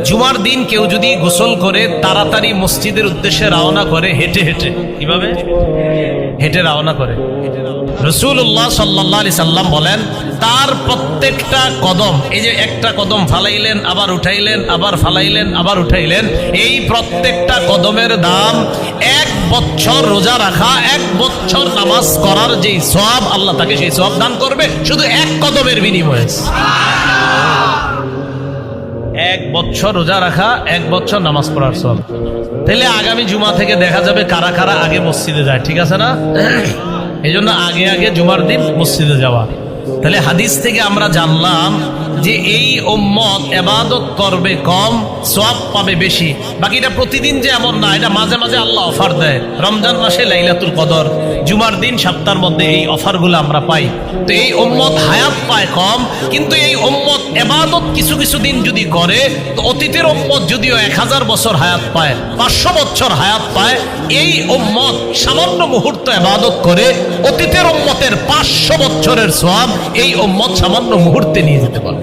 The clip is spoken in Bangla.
জুমার দিন কেউ যদি গোসল করে তাড়াতাড়ি মসজিদের উদ্দেশ্যে রওনা করে হেঁটে হেঁটে, কিভাবে হেঁটে রওনা করে, রাসূলুল্লাহ সাল্লাল্লাহু আলাইহি সাল্লাম বলেন তার প্রত্যেকটা কদম, এই যে একটা কদম ফালাইলেন আবার উঠাইলেন, আবার ফালাইলেন আবার উঠাইলেন, এই প্রত্যেকটা কদমের দাম 1 বছর রোজা রাখা, 1 বছর নামাজ করার যেই সওয়াব আল্লাহ তাকে সেই সওয়াব দান করবে শুধু 1 কদমের বিনিময়ে। 1 বছর রোজা রাখা, 1 বছর নামাজ পড়ার সওয়াব। তাহলে আগামী জুমা থেকে দেখা যাবে কারা কারা আগে মসজিদে যায়, ঠিক আছে না? এই জন্য আগে আগে জুমার দিন মসজিদে যাওয়া। তাহলে হাদিস থেকে আমরা জানলাম যে এই উম্মত ইবাদত করবে কম, সওয়াব পাবে বেশি। বাকিটা প্রতিদিন যে এমন না, এটা মাঝে মাঝে আল্লাহ অফার দেয়। রমজান মাসে লাইলাতুল কদর, জুমার দিন সপ্তাহের মধ্যে এই অফারগুলো আমরা পাই। তো এই উম্মত হায়াত পায় কম, কিন্তু এই উম্মত ইবাদত কিছু কিছু দিন যদি করে, তো অতীতের উম্মত যদিও 1000 বছর হায়াত পায়, 500 বছর হায়াত পায়, এই উম্মত সামান্য মুহূর্ত ইবাদত করে অতীতের উম্মতের 500 বছরের সওয়াব এই উম্মত সামান্য মুহূর্তে নিয়ে যেতে পারে।